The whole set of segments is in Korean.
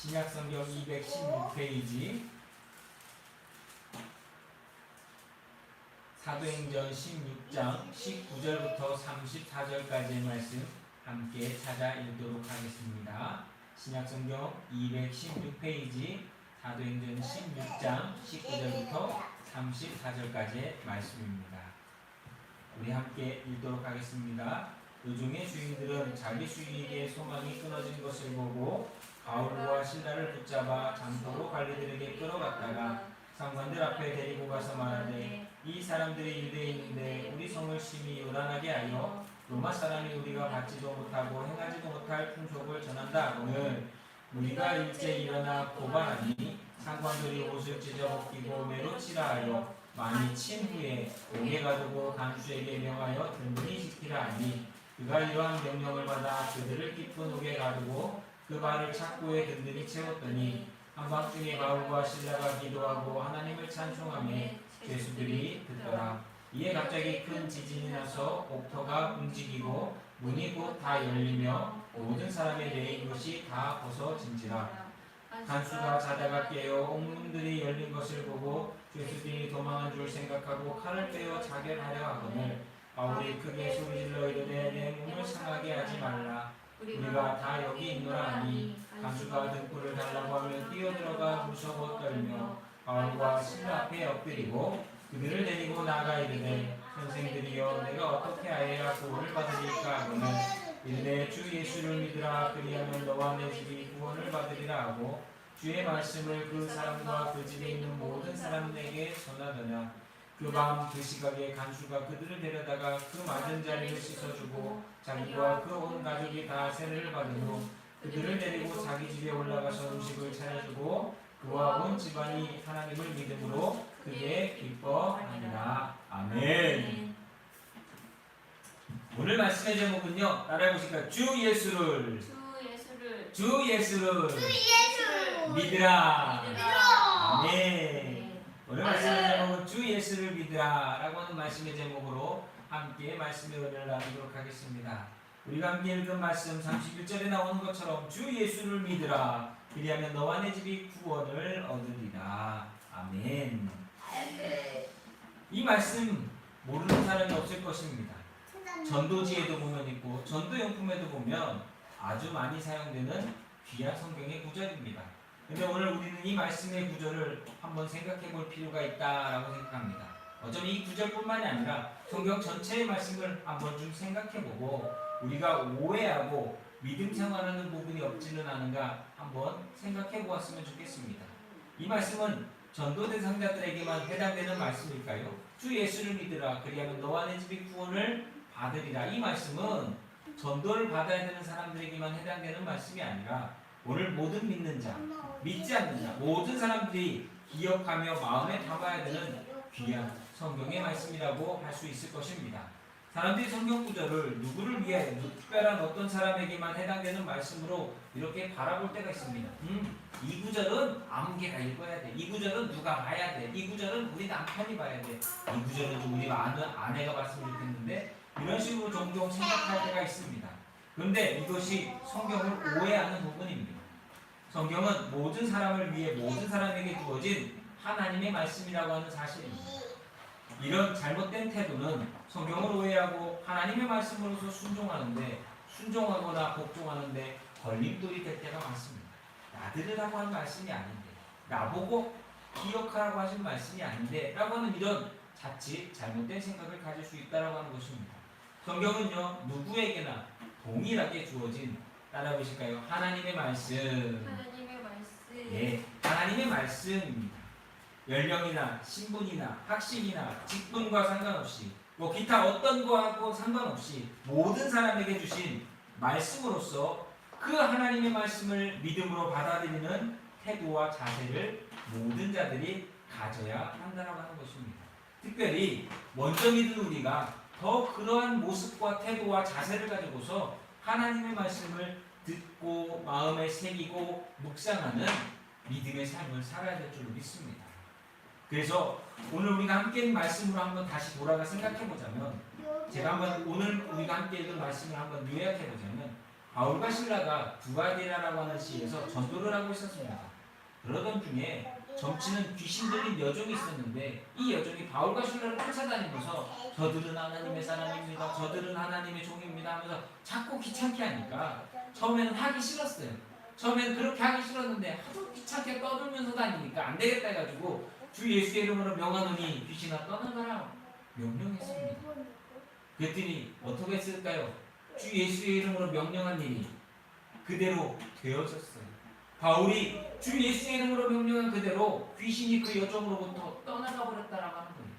신약성경 216페이지 사도행전 16장 19절부터 34절까지의 말씀 함께 찾아 읽도록 하겠습니다. 신약성경 216페이지 사도행전 16장 19절부터 34절까지의 말씀입니다. 우리 함께 읽도록 하겠습니다. 요중의 주인들은 자기 수익에 소망이 끊어진 것을 보고 바울과 실라를 붙잡아 장소로 관리들에게 끌어갔다가 상관들 앞에 데리고 가서 말하되 이 사람들이 유대에 있는데 우리 성을 심히 요란하게 하여 로마 사람이 우리가 받지도 못하고 행하지도 못할 풍속을 전한다 하고는 우리가 일제 일어나 고발하니 상관들이 옷을 찢어 벗기고 매로 치라 하여 많이 친 후에 옥에 가두고 간수에게 명하여 든든히 지키라 하니 그가 이러한 명령을 받아 그들을 깊은 옥에 가두고 그 발을 착고에 든든히 채웠더니 한밤중에 바울과 실라가 기도하고 하나님을 찬송하며 죄수들이 듣더라. 이에 갑자기 큰 지진이 나서 옥터가 움직이고 문이 곧 다 열리며 모든 사람의 매인 것이 다 벗어진지라. 간수가 자다가 깨어 옥문들이 열린 것을 보고 죄수들이 도망한 줄 생각하고 칼을 빼어 자결하려 하거늘 바울이 크게 소리질러 이르되 내 몸을 상하게 하지 말라. 우리가 다 여기 있노라 하니 간수가 등불을 달라고 하면 뛰어들어가 무서워 떨며 바울과 실라 앞에 엎드리고 그들을 데리고 나가 이르되 선생들이여 내가 어떻게 하여야 구원을 받으리까 하고는 이르되 주 예수를 믿으라 그리하면 너와 내 집이 구원을 받으리라 하고 주의 말씀을 그 사람과 그 집에 있는 모든 사람에게 전하더냐. 그 밤 그 시각에 간수가 그들을 데려다가 그 맞은 자리를 씻어주고 자기와 그 온 가족이 다 세례를 받은 후 그들을 데리고 자기 집에 올라가서 음식을 차려주고 그와 온 집안이 하나님을 믿음으로 크게 기뻐하니라. 아멘. 오늘 말씀의 제목은요, 따라해 보실까요? 주 예수를 믿으라. 아멘. 오늘 말씀의 제목은 주 예수를 믿으라 라고 하는 말씀의 제목으로 함께 말씀의 은혜를 나누도록 하겠습니다. 우리가 함께 읽은 말씀 31절에 나오는 것처럼 주 예수를 믿으라 그리하면 너와 내 집이 구원을 얻으리라. 아멘. 이 말씀 모르는 사람이 없을 것입니다. 전도지에도 보면 있고 전도용품에도 보면 아주 많이 사용되는 귀한 성경의 구절입니다. 근데 오늘 우리는 이 말씀의 구절을 한번 생각해 볼 필요가 있다라고 생각합니다. 어쩌면 이 구절뿐만이 아니라 성경 전체의 말씀을 한번 좀 생각해 보고 우리가 오해하고 믿음 생활하는 부분이 없지는 않은가 한번 생각해 보았으면 좋겠습니다. 이 말씀은 전도 대상자들에게만 해당되는 말씀일까요? 주 예수를 믿으라 그리하면 너와 내 집이 구원을 받으리라. 이 말씀은 전도를 받아야 되는 사람들에게만 해당되는 말씀이 아니라 오늘 모든 믿는 자, 믿지 않는 자, 모든 사람들이 기억하며 마음에 담아야 되는 귀한 성경의 말씀이라고 할 수 있을 것입니다. 사람들이 성경 구절을 누구를 위하여 특별한 어떤 사람에게만 해당되는 말씀으로 이렇게 바라볼 때가 있습니다. 이 구절은 아무개가 읽어야 돼. 이 구절은 누가 봐야 돼. 이 구절은 우리 남편이 봐야 돼. 이 구절은 좀 우리 아내가 봤으면 좋겠는데 이런 식으로 종종 생각할 때가 있습니다. 그런데 이것이 성경을 오해하는 부분입니다. 성경은 모든 사람을 위해 모든 사람에게 주어진 하나님의 말씀이라고 하는 사실입니다. 이런 잘못된 태도는 성경을 오해하고 하나님의 말씀으로서 순종하거나 복종하는데 걸림돌이 될 때가 많습니다. 나들으라고 하는 말씀이 아닌데 나보고 기억하라고 하신 말씀이 아닌데 라고 하는 이런 자칫 잘못된 생각을 가질 수 있다고 하는 것입니다. 성경은요 누구에게나 동일하게 주어진 따라해 보실까요? 하나님의 말씀. 예, 하나님의 말씀입니다. 연령이나 신분이나 학식이나 직분과 상관없이 뭐 기타 어떤 거하고 상관없이 모든 사람에게 주신 말씀으로서 그 하나님의 말씀을 믿음으로 받아들이는 태도와 자세를 모든 자들이 가져야 한다고 하는 것입니다. 특별히 먼저 믿은 우리가 더 그러한 모습과 태도와 자세를 가지고서 하나님의 말씀을 듣고 마음에 새기고 묵상하는 믿음의 삶을 살아야 될 줄로 믿습니다. 그래서 오늘 우리가 함께 말씀으로 한번 다시 돌아가 생각해 보자면 제가 한번 오늘 우리가 함께 읽은 말씀을 한번 요약해 보자면 바울과 신라가 두아디라라고 하는 시에서 전도를 하고 있었습니다. 그러던 중에 점치는 귀신 들린 여종이 있었는데 이 여종이 바울과 신라를 쫓아다니면서 저들은 하나님의 사람입니다. 저들은 하나님의 종입니다 하면서 자꾸 귀찮게 하니까 처음에는 하기 싫었어요. 처음에는 그렇게 하기 싫었는데 하도 귀찮게 떠들면서 다니니까 안 되겠다 해가지고 주 예수의 이름으로 명하노니 귀신아 떠나가라 명령했습니다. 그랬더니 어떻게 했을까요? 주 예수의 이름으로 명령한 일이 그대로 되어졌어요. 바울이 주 예수의 이름으로 명령한 그대로 귀신이 그 여종으로부터 떠나가 버렸다라고 하는 거예요.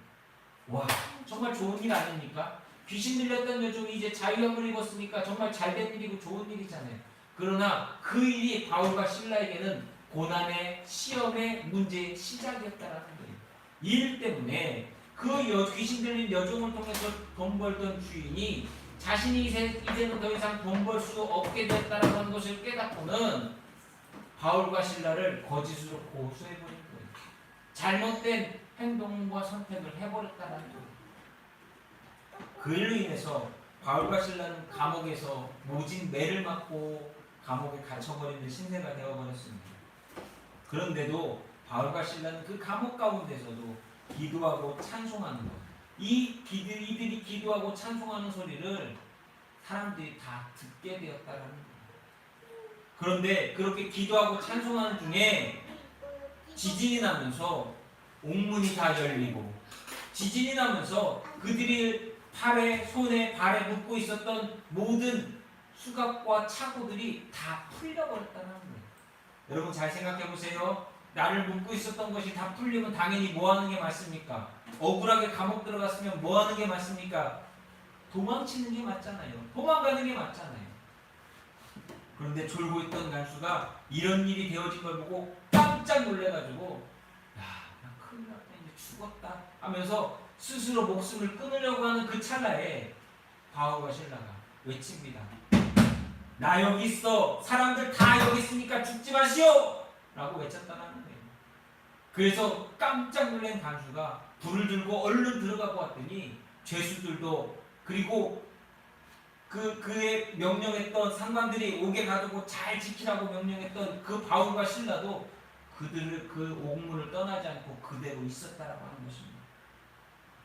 와, 정말 좋은 일 아닙니까? 귀신 들렸던 여종이 이제 자유함을 입었으니까 정말 잘된 일이고 좋은 일이잖아요. 그러나 그 일이 바울과 신라에게는 고난의 시험의 문제의 시작이었다라는 거예요. 이 일 때문에 그 귀신 들린 여종을 통해서 돈 벌던 주인이 자신이 이제는 더 이상 돈 벌 수 없게 됐다라는 하는 것을 깨닫고는 바울과 신라를 거짓으로 고소해버린 거예요. 잘못된 행동과 선택을 해버렸다는 거예요. 그 일로 인해서 바울과 신라는 감옥에서 모진 매를 맞고 감옥에 갇혀버리는 신세가 되어버렸습니다. 그런데도 바울과 신라는 그 감옥 가운데서도 기도하고 찬송하는 것, 이들이 기도하고 찬송하는 소리를 사람들이 다 듣게 되었다는 거예요. 그런데 그렇게 기도하고 찬송하는 중에 지진이 나면서 옥문이 다 열리고 지진이 나면서 그들이 팔에, 손에, 발에 묶고 있었던 모든 수갑과 차고들이 다 풀려버렸다는 거예요. 여러분 잘 생각해 보세요. 나를 묶고 있었던 것이 다 풀리면 당연히 뭐 하는 게 맞습니까? 억울하게 감옥 들어갔으면 뭐 하는 게 맞습니까? 도망치는 게 맞잖아요. 도망가는 게 맞잖아요. 그런데 졸고 있던 간수가 이런 일이 되어진 걸 보고 깜짝 놀래가지고 야, 나 큰일 났다, 이제 죽었다 하면서 스스로 목숨을 끊으려고 하는 그 찰나에 바울과 신라가 외칩니다. 나 여기 있어. 사람들 다 여기 있으니까 죽지 마시오! 라고 외쳤다는 거예요. 그래서 깜짝 놀란 간수가 불을 들고 얼른 들어가 보았더니 죄수들도 그리고 그의 명령했던 상관들이 옥에 가두고 잘 지키라고 명령했던 그 바울과 신라도 그들을 그 옥문을 떠나지 않고 그대로 있었다라고 하는 것입니다.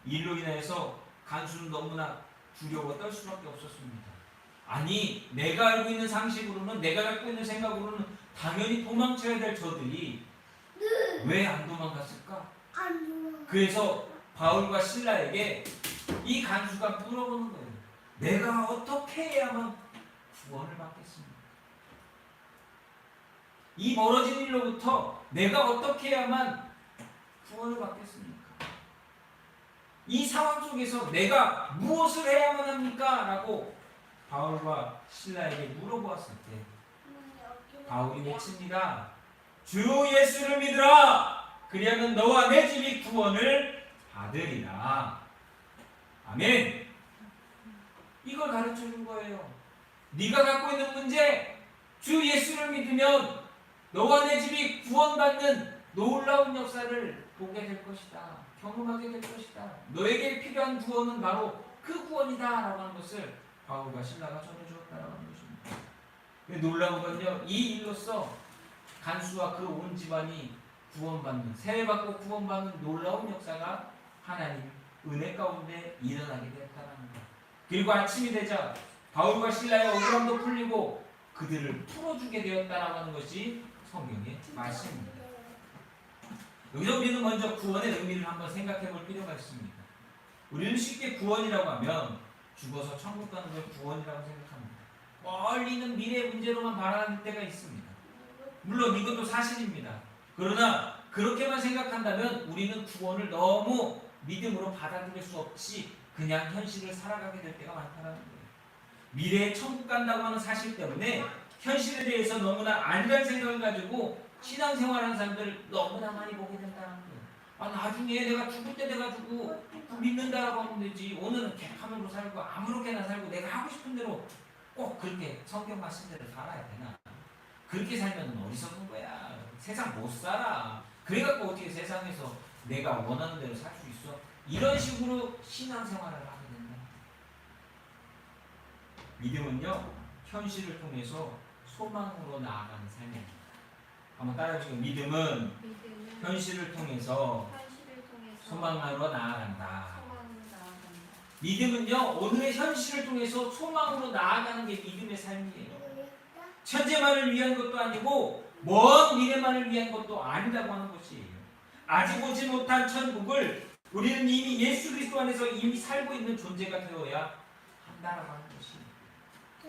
이로 인해서 간수는 너무나 두려워 떨 수밖에 없었습니다. 아니, 내가 알고 있는 상식으로는, 내가 갖고 있는 생각으로는 당연히 도망쳐야 될 저들이 왜 안 도망갔을까? 그래서 바울과 신라에게 이 간수가 물어보는 거예요. 내가 어떻게 해야만 구원을 받겠습니까? 이 멀어진 일로부터 내가 어떻게 해야만 구원을 받겠습니까? 이 상황 속에서 내가 무엇을 해야만 합니까? 라고 바울과 신라에게 물어보았을 때 바울이 외칩니다. 주 예수를 믿으라. 그리하면 너와 내 집이 구원을 받으리라. 아멘. 이걸 가르쳐준 거예요. 네가 갖고 있는 문제, 주 예수를 믿으면 너와 내 집이 구원받는 놀라운 역사를 보게 될 것이다. 경험하게 될 것이다. 너에게 필요한 구원은 바로 그 구원이다 라고 하는 것을 바울과 신라가 전해주었다라고 하는 것입니다. 놀라운 건요, 이 일로써 간수와 그 온 집안이 구원받는, 세례받고 구원받는 놀라운 역사가 하나님 은혜 가운데 일어나게 되었다는 것. 그리고 아침이 되자 바울과 신라의 억울함도 풀리고 그들을 풀어주게 되었다라고 하는 것이 성경의 말씀입니다. 여기서 우리는 먼저 구원의 의미를 한번 생각해 볼 필요가 있습니다. 우리는 쉽게 구원이라고 하면 죽어서 천국 가는 걸 구원이라고 생각합니다. 멀리 있는 미래의 문제로만 바라는 때가 있습니다. 물론 이것도 사실입니다. 그러나 그렇게만 생각한다면 우리는 구원을 너무 믿음으로 받아들일 수 없이 그냥 현실을 살아가게 될 때가 많다는 거예요. 미래에 천국 간다고 하는 사실 때문에 현실에 대해서 너무나 안일한 생각을 가지고 신앙생활하는 사람들을 너무나 많이 보게 된다는 거예요. 아, 나중에 내가 죽을 때 돼가지고 믿는다라고 하면 되지. 오늘은 객함으로 살고 아무렇게나 살고 내가 하고 싶은 대로 꼭 그렇게 성경 말씀대로 살아야 되나? 그렇게 살면 어리석은 거야. 세상 못 살아. 그래갖고 어떻게 세상에서 내가 원하는 대로 살 수 있어? 이런 식으로 신앙생활을 하게 된다. 믿음은요, 현실을 통해서 소망으로 나아가는 삶입니다. 한번 따라해주세요. 믿음은 현실을 통해서 소망으로 나아간다. 믿음은요, 오늘의 현실을 통해서 소망으로 나아가는 게 믿음의 삶이에요. 현재만을 위한 것도 아니고 먼 미래만을 위한 것도 아니라고 하는 것이에요. 아직 오지 못한 천국을 우리는 이미 예수 그리스도 안에서 이미 살고 있는 존재가 되어야 한다라고 하는 것이에요.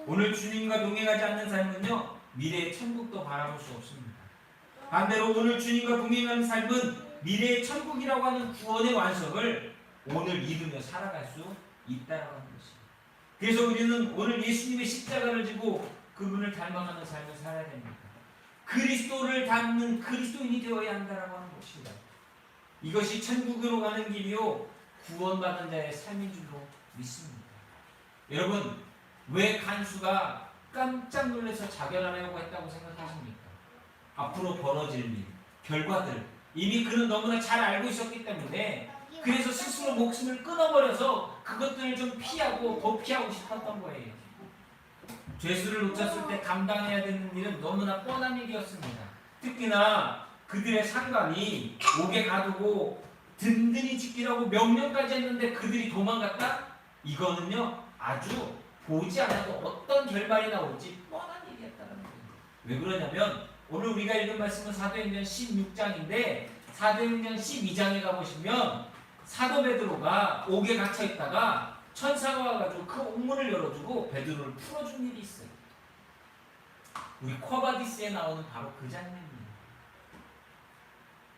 오늘 주님과 동행하지 않는 삶은요, 미래의 천국도 바라볼 수 없습니다. 반대로 오늘 주님과 동행하는 삶은 미래의 천국이라고 하는 구원의 완성을 오늘 믿으며 살아갈 수 있다라고 하는 것이에요. 그래서 우리는 오늘 예수님의 십자가를 지고 그분을 닮아가는 삶을 살아야 됩니다. 그리스도를 닮는 그리스도인이 되어야 한다라고 하는 것입니다. 이것이 천국으로 가는 길이요 구원받은 자의 삶인 줄로 믿습니다. 여러분, 왜 간수가 깜짝 놀라서 자결하려고 했다고 생각하십니까? 앞으로 벌어질 일, 결과들 이미 그는 너무나 잘 알고 있었기 때문에 그래서 스스로 목숨을 끊어버려서 그것들을 좀 피하고 도피하고 싶었던 거예요. 죄수를 놓쳤을 때 감당해야 되는 일은 너무나 뻔한 일이었습니다. 특히나 그들의 상관이 옥에 가두고 든든히 지키라고 명령까지 했는데 그들이 도망갔다? 이거는요 아주 보지 않아도 어떤 결말이 나올지 뻔한 일이었다는 거예요. 왜 그러냐면 오늘 우리가 읽은 말씀은 사도행전 16장인데 사도행전 12장에 가보시면 사도 베드로가 옥에 갇혀 있다가 천사가 와가지고 그 옥문을 열어주고 베드로를 풀어준 일이 있어요. 우리 쿼바디스에 나오는 바로 그 장면이에요.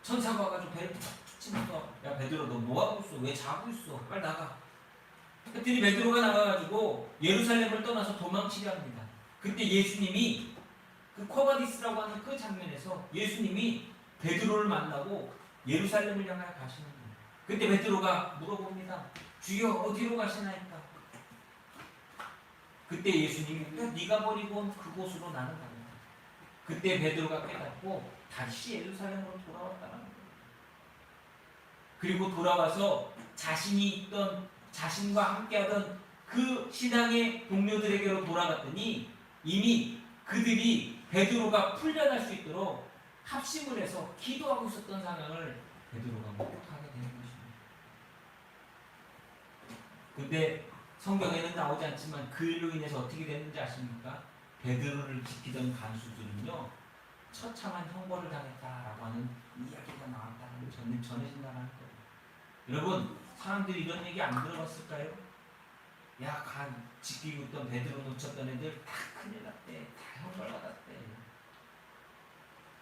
천사가 와가지고 배를 툭 치면서 야 베드로 너 뭐하고 있어? 왜 자고 있어? 빨리 나가. 그랬더니 베드로가 나가가지고 예루살렘을 떠나서 도망치려 합니다. 그때 예수님이 그 쿼바디스라고 하는 그 장면에서 예수님이 베드로를 만나고 예루살렘을 향하여 가시는 거예요. 그때 베드로가 물어봅니다. 주여 어디로 가시나이까? 그때 예수님이 네가 버리고 온 그곳으로 나는 갑니다. 그때 베드로가 깨닫고 다시 예루살렘으로 돌아왔다는 거예요. 그리고 돌아와서 자신이 있던 자신과 함께하던 그 신앙의 동료들에게로 돌아갔더니 이미 그들이 베드로가 풀려날 수 있도록 합심을 해서 기도하고 있었던 상황을 베드로가 목격하게 되는 것입니다. 근데 성경에는 나오지 않지만 그 일로 인해서 어떻게 됐는지 아십니까? 베드로를 지키던 간수들은요 처참한 형벌을 당했다라고 하는 이야기가 나왔다는 걸 전해진다는 거예요. 여러분, 사람들이 이런 얘기 안 들어봤을까요? 야, 간 지키고 있던 베드로 놓쳤던 애들 다 큰일 났대, 다 형벌 받았대.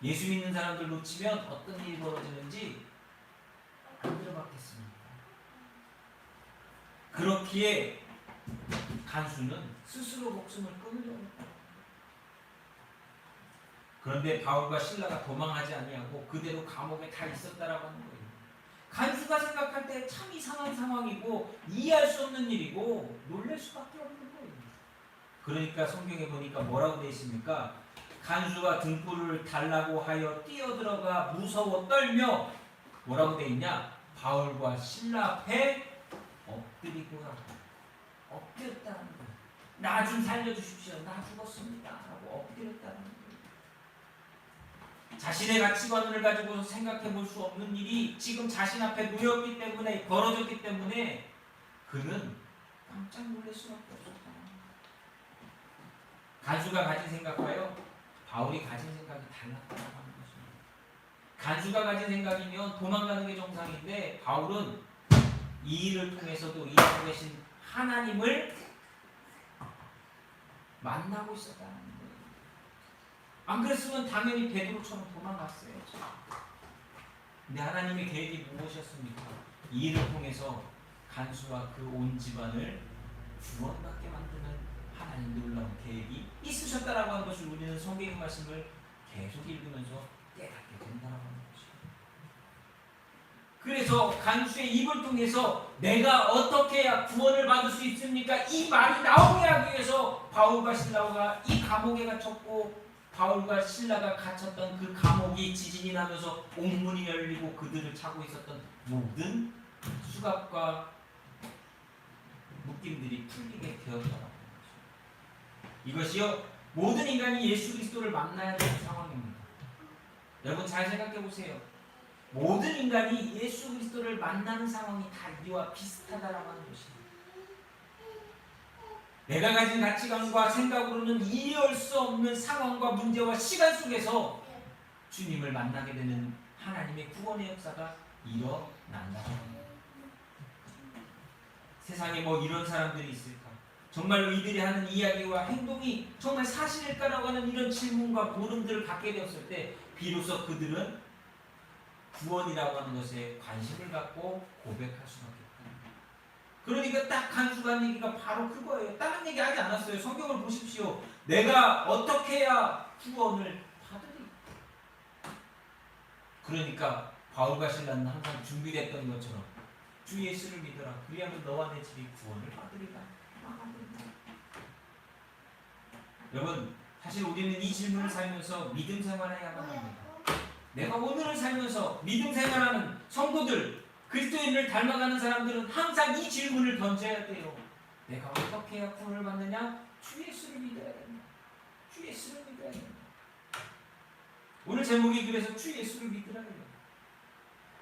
예수 믿는 사람들 놓치면 어떤 일이 벌어지는지 안 들어봤겠습니까? 그렇기에 간수는 스스로 목숨을 끊으려고 했다. 그런데 바울과 실라가 도망하지 아니하고 그대로 감옥에 다 있었다라고 하는 거예요. 간수가 생각할 때 참 이상한 상황이고 이해할 수 없는 일이고 놀랄 수밖에 없는 거예요. 그러니까 성경에 보니까 뭐라고 되어 있습니까? 간수가 등불을 달라고 하여 뛰어들어가 무서워 떨며 뭐라고 되어 있냐? 바울과 실라 앞에 엎드리고 엎드렸다는 거예요. 나 좀 살려주십시오. 나 죽었습니다. 라고 엎드렸다는 거예요. 자신의 가치관을 가지고 생각해 볼 수 없는 일이 지금 자신 앞에 놓였기 때문에 벌어졌기 때문에 그는 깜짝 놀랄 수밖에 없었다. 간수가 가진 생각과요 바울이 가진 생각이 달랐다고 하는 것입니다. 간수가 가진 생각이면 도망가는 게 정상인데 바울은 이 일을 통해서도 이 안에 계신 하나님을 만나고 있었다는 거예요. 안 그랬으면 당연히 베드로처럼 도망갔어요. 근데 하나님의 계획이 무엇이었습니까? 이 일을 통해서 간수와 그 온 집안을 구원받게 만드는 하나님 놀라운 계획이 있으셨다라고 하는 것을 우리는 성경의 말씀을 계속 읽으면서 깨닫게 된다라고 하는 것이죠. 그래서 간수의 입을 통해서 내가 어떻게 해야 구원을 받을 수 있습니까? 이 말이 나오게 하기 위해서 바울과 실라가 이 감옥에 갇혔고 바울과 실라가 갇혔던 그 감옥이 지진이 나면서 옥문이 열리고 그들을 차고 있었던 모든 수갑과 묶임들이 풀리게 되었다라고 합니다. 이것이요 모든 인간이 예수 그리스도를 만나야 되는 상황입니다. 여러분 잘 생각해 보세요. 모든 인간이 예수 그리스도를 만나는 상황이 다 이와 비슷하다라고 하는 것입니다. 내가 가진 가치관과 생각으로는 이해할 수 없는 상황과 문제와 시간 속에서 주님을 만나게 되는 하나님의 구원의 역사가 일어난다는 겁니다. 세상에 뭐 이런 사람들이 있을까? 정말로 이들이 하는 이야기와 행동이 정말 사실일까라고 하는 이런 질문과 보름들을 갖게 되었을 때 비로소 그들은 구원이라고 하는 것에 관심을 갖고 고백할 수밖에 없다. 그러니까 딱 한 수간 얘기가 바로 그거예요. 다른 얘기 하지 않았어요. 성경을 보십시오. 내가 어떻게 해야 구원을 받으리? 그러니까 바울과 실라는 항상 준비됐던 것처럼 주 예수를 믿어라. 그리하면 너와 내 집이 구원을 받으리라. 여러분 사실 우리는 이 질문을 살면서 믿음 생활해야만 합니다. 내가 오늘을 살면서 믿음 생활하는 성도들, 그리스도인을 닮아가는 사람들은 항상 이 질문을 던져야 돼요. 내가 어떻게 해야 구원을 받느냐? 주 예수를 믿어야 된다. 주 예수를 믿어야 된다. 오늘 제목이 그래서 주 예수를 믿으라예요.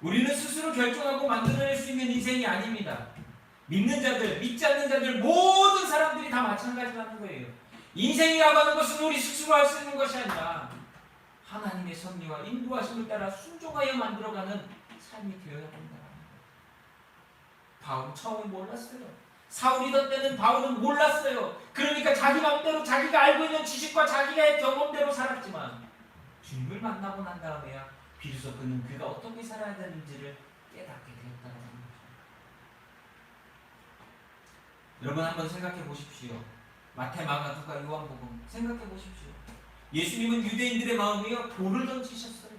우리는 스스로 결정하고 만들어낼 수 있는 인생이 아닙니다. 믿는 자들, 믿지 않는 자들 모든 사람들이 다 마찬가지라는 거예요. 인생이라고 하는 것은 우리 스스로 할 수 있는 것이 아니라 하나님의 섭리와 인도하심을 따라 순종하여 만들어가는 삶이 되어야 된다. 바울은 처음에 몰랐어요. 사울이던 때는 바울은 몰랐어요. 그러니까 자기 마음대로 자기가 알고 있는 지식과 자기의 경험대로 살았지만 주님을 만나고 난 다음에야 비로소 그는 그가 어떻게 살아야 되는지를 깨닫게 되었다는 거죠. 여러분 한번 생각해 보십시오. 마태, 마가, 누가, 요한복음 생각해 보십시오. 예수님은 유대인들의 마음이요 돌을 던지셨어요.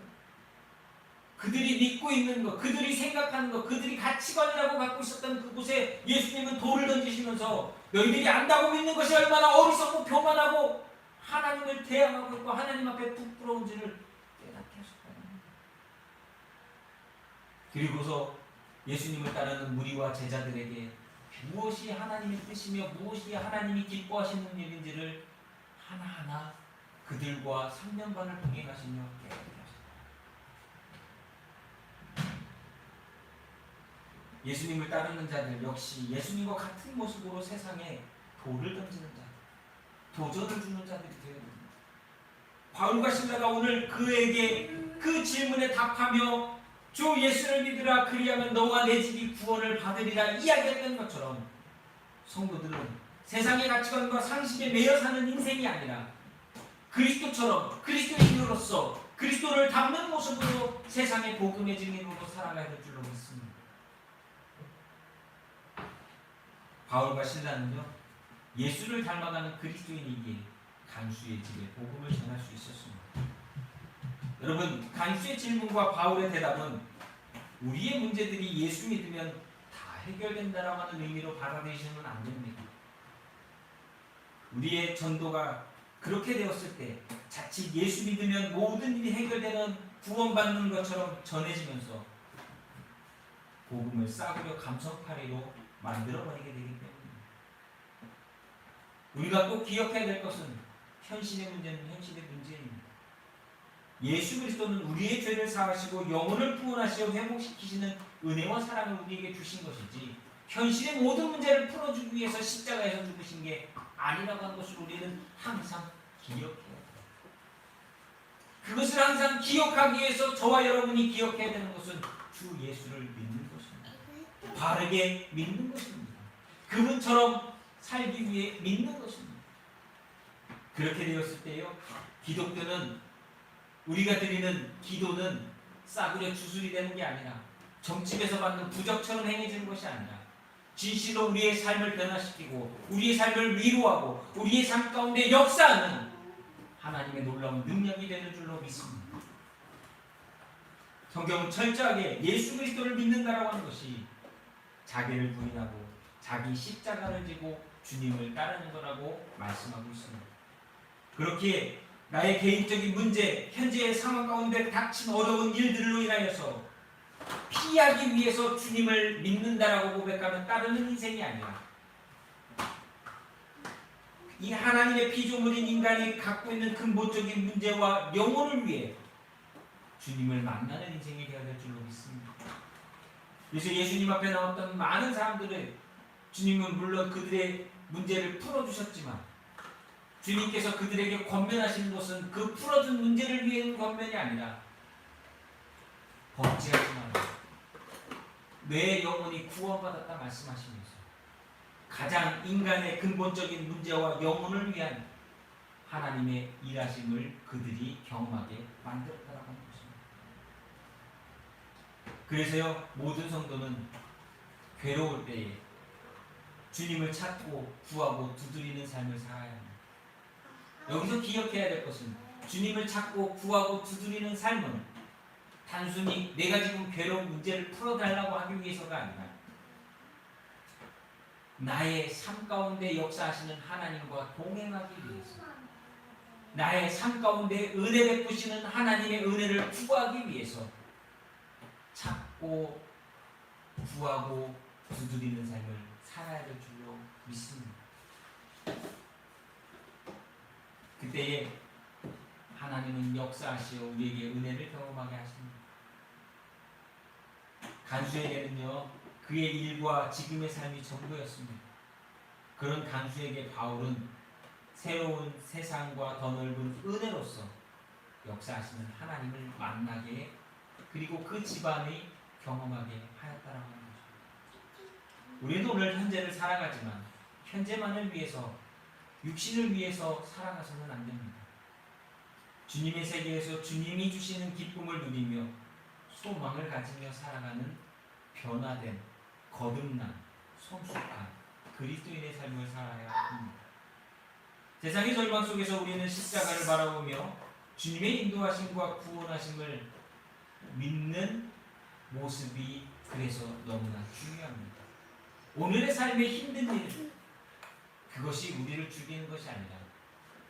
그들이 믿고 있는 것, 그들이 생각하는 것, 그들이 가치관이라고 갖고 있었던 그곳에 예수님은 돌을 던지시면서 너희들이 안다고 믿는 것이 얼마나 어리석고 교만하고 하나님을 대항하고 있고 하나님 앞에 부끄러운지를 깨닫게 하셨다는 겁니다. 그리고서 예수님을 따르는 무리와 제자들에게 무엇이 하나님의 뜻이며 무엇이 하나님이 기뻐하시는 일인지를 하나하나 그들과 3년 반을 동행하시며 깨닫게 하셨다. 예수님을 따르는 자들 역시 예수님과 같은 모습으로 세상에 돌을 던지는 자들, 도전을 주는 자들이 되어야 됩니다. 바울과 실라가 오늘 그에게 그 질문에 답하며 주 예수를 믿으라 그리하면 너와 내 집이 구원을 받으리라 이야기했던 것처럼 성도들은 세상의 가치관과 상식에 매여 사는 인생이 아니라 그리스도처럼 그리스도인으로서 그리스도를 닮는 모습으로 세상의 복음의 증인으로 살아가야 될 줄로 믿습니다. 바울과 실라는요 예수를 닮아가는 그리스도인이기에 간수의 집에 복음을 전할 수 있었습니다. 여러분 간수의 질문과 바울의 대답은 우리의 문제들이 예수 믿으면 다 해결된다라고 하는 의미로 받아들이시면 안 됩니다. 우리의 전도가 그렇게 되었을 때 자칫 예수 믿으면 모든 일이 해결되는 구원받는 것처럼 전해지면서 복음을 싸구려 감성파리로 만들어버리게 되기 때문입니다. 우리가 꼭 기억해야 될 것은 현실의 문제는 현실의 문제입니다. 예수 그리스도는 우리의 죄를 사하시고 영혼을 구원하시어 회복시키시는 은혜와 사랑을 우리에게 주신 것이지 현실의 모든 문제를 풀어주기 위해서 십자가에서 죽으신 게 아니라고 하는 것을 우리는 항상 기억해야 돼요. 그것을 항상 기억하기 위해서 저와 여러분이 기억해야 되는 것은 주 예수를 믿는 것입니다. 바르게 믿는 것입니다. 그분처럼 살기 위해 믿는 것입니다. 그렇게 되었을 때요 기독교는 우리가 드리는 기도는 싸구려 주술이 되는 게 아니라 점집에서 받는 부적처럼 행해지는 것이 아니라 진실로 우리의 삶을 변화시키고 우리의 삶을 위로하고 우리의 삶 가운데 역사하는 하나님의 놀라운 능력이 되는 줄로 믿습니다. 성경은 철저하게 예수 그리스도를 믿는다라고 하는 것이 자기를 부인하고 자기 십자가를 지고 주님을 따르는 거라고 말씀하고 있습니다. 그렇기에 나의 개인적인 문제, 현재의 상황 가운데 닥친 어려운 일들로 인하여서 피하기 위해서 주님을 믿는다라고 고백하면 따르는 인생이 아니라 이 하나님의 피조물인 인간이 갖고 있는 근본적인 문제와 영혼을 위해 주님을 만나는 인생이 되어야 될 줄로 믿습니다. 그래서 예수님 앞에 나왔던 많은 사람들의 주님은 물론 그들의 문제를 풀어주셨지만 주님께서 그들에게 권면하시는 것은 그 풀어준 문제를 위한 권면이 아니라 범죄하지 마라, 내 영혼이 구원받았다 말씀하시면서 가장 인간의 근본적인 문제와 영혼을 위한 하나님의 일하심을 그들이 경험하게 만들었다라고 하는 것입니다. 그래서요, 모든 성도는 괴로울 때에 주님을 찾고 구하고 두드리는 삶을 살아야 합니다. 여기서 기억해야 될 것은 주님을 찾고 구하고 두드리는 삶은 단순히 내가 지금 괴로운 문제를 풀어달라고 하기 위해서가 아니라 나의 삶 가운데 역사하시는 하나님과 동행하기 위해서, 나의 삶 가운데 은혜 베푸시는 하나님의 은혜를 구하기 위해서 찾고 구하고 두드리는 삶을 살아야 될 줄로 믿습니다. 그때에 하나님은 역사하시어 우리에게 은혜를 경험하게 하십니다. 간수에게는요, 그의 일과 지금의 삶이 전부였습니다. 그런 간수에게 바울은 새로운 세상과 더 넓은 은혜로서 역사하시는 하나님을 만나게, 그리고 그 집안이 경험하게 하였다라고 하는 것입니다. 우리는 오늘 현재를 살아가지만 현재만을 위해서, 육신을 위해서 살아가서는 안 됩니다. 주님의 세계에서 주님이 주시는 기쁨을 누리며 소망을 가지며 살아가는 변화된, 거듭난, 성숙한 그리스도인의 삶을 살아야 합니다. 세상의 절망 속에서 우리는 십자가를 바라보며 주님의 인도하심과 구원하심을 믿는 모습이 그래서 너무나 중요합니다. 오늘의 삶의 힘든 일, 그것이 우리를 죽이는 것이 아니라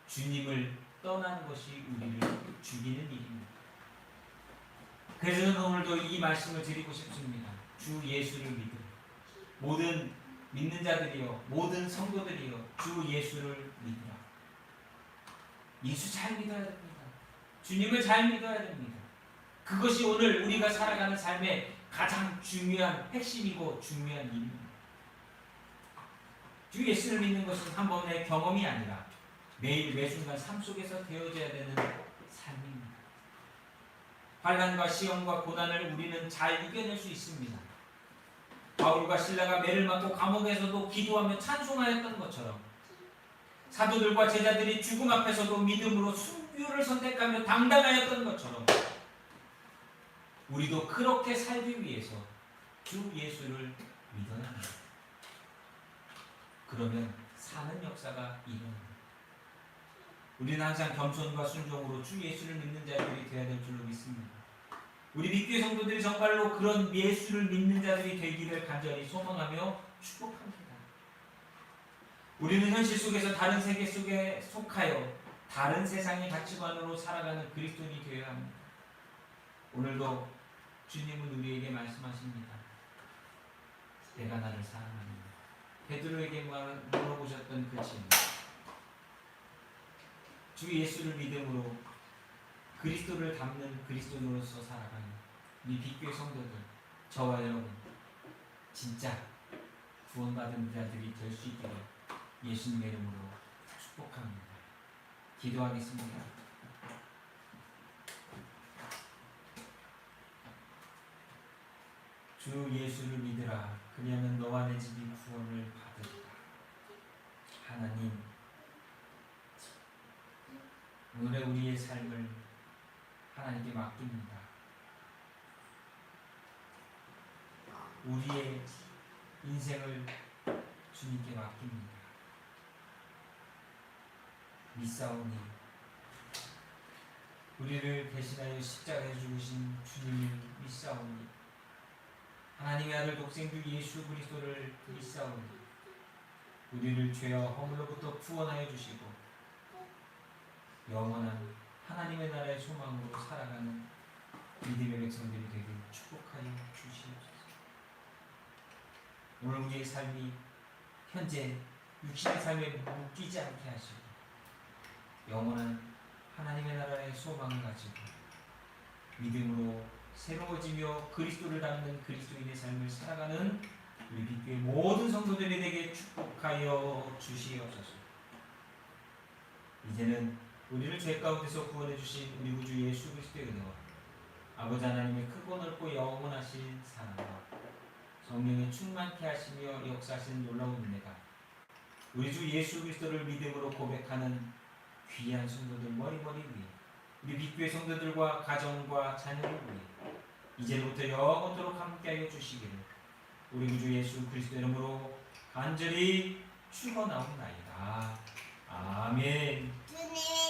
주님을 떠나는 것이 우리를 죽이는 일입니다. 그래서 저는 오늘도 이 말씀을 드리고 싶습니다. 주 예수를 믿으라. 모든 믿는 자들이여, 모든 성도들이여, 주 예수를 믿으라. 예수 잘 믿어야 됩니다. 주님을 잘 믿어야 됩니다. 그것이 오늘 우리가 살아가는 삶의 가장 중요한 핵심이고 중요한 일입니다. 주 예수를 믿는 것은 한 번의 경험이 아니라 매일 매순간 삶 속에서 되어져야 되는 삶입니다. 환난과 시험과 고난을 우리는 잘 이겨낼 수 있습니다. 바울과 실라가 매를 맞고 감옥에서도 기도하며 찬송하였던 것처럼 사도들과 제자들이 죽음 앞에서도 믿음으로 순교를 선택하며 당당하였던 것처럼 우리도 그렇게 살기 위해서 주 예수를 믿어야 합니다. 그러면 사는 역사가 일어납니다. 우리는 항상 겸손과 순종으로 주 예수를 믿는 자들이 되어야 될 줄로 믿습니다. 우리 믿교의 성도들이 정말로 그런 예수를 믿는 자들이 되기를 간절히 소망하며 축복합니다. 우리는 현실 속에서 다른 세계 속에 속하여 다른 세상의 가치관으로 살아가는 그리스도인이 되어야 합니다. 오늘도 주님은 우리에게 말씀하십니다. 내가 나를 사랑하느냐. 베드로에게 물어보셨던 그 질문. 주 예수를 믿음으로 그리스도를 닮는 그리스도인으로서 살아가는 우리 빛교회 성도들, 저와 여러분 진짜 구원받은 자들이 될 수 있기를 예수님의 이름으로 축복합니다. 기도하겠습니다. 주 예수를 믿으라. 그리하면 너와 내 집이 구원을 받으리라. 하나님, 오늘의 우리의 삶을 하나님께 맡깁니다. 우리의 인생을 주님께 맡깁니다. 믿사오니 우리를 대신하여 십자가에 죽으신 주님을 믿사오니 하나님의 아들 독생주 예수 그리스도를 믿사오니 우리를 죄와 허물로부터 구원하여 주시고 영원한 하나님의 나라의 소망으로 살아가는 믿음의 백성들이 되길 축복하여 주시옵소서. 오늘 우리의 삶이 현재 육신의 삶에 묶이지 않게 하시고 영원한 하나님의 나라의 소망을 가지고 믿음으로 새로워지며 그리스도를 닮는 그리스도인의 삶을 살아가는 우리 빛교회 모든 성도들이 되게 축복하여 주시옵소서. 이제는 우리를 죄 가운데서 구원해 주신 우리 구주 예수 그리스도의 은혜와 아버지 하나님의 크고 넓고 영원하신 사랑과 성령의 충만케 하시며 역사하시는 놀라운 은혜가 우리 주 예수 그리스도를 믿음으로 고백하는 귀한 성도들 머리머리 위에 우리 빛교회 성도들과 가정과 자녀를 위해 이제부터 영원토록 함께하여 주시기를 우리 구주 예수 그리스도 이름으로 간절히 축원하옵나이다. 아멘. 주님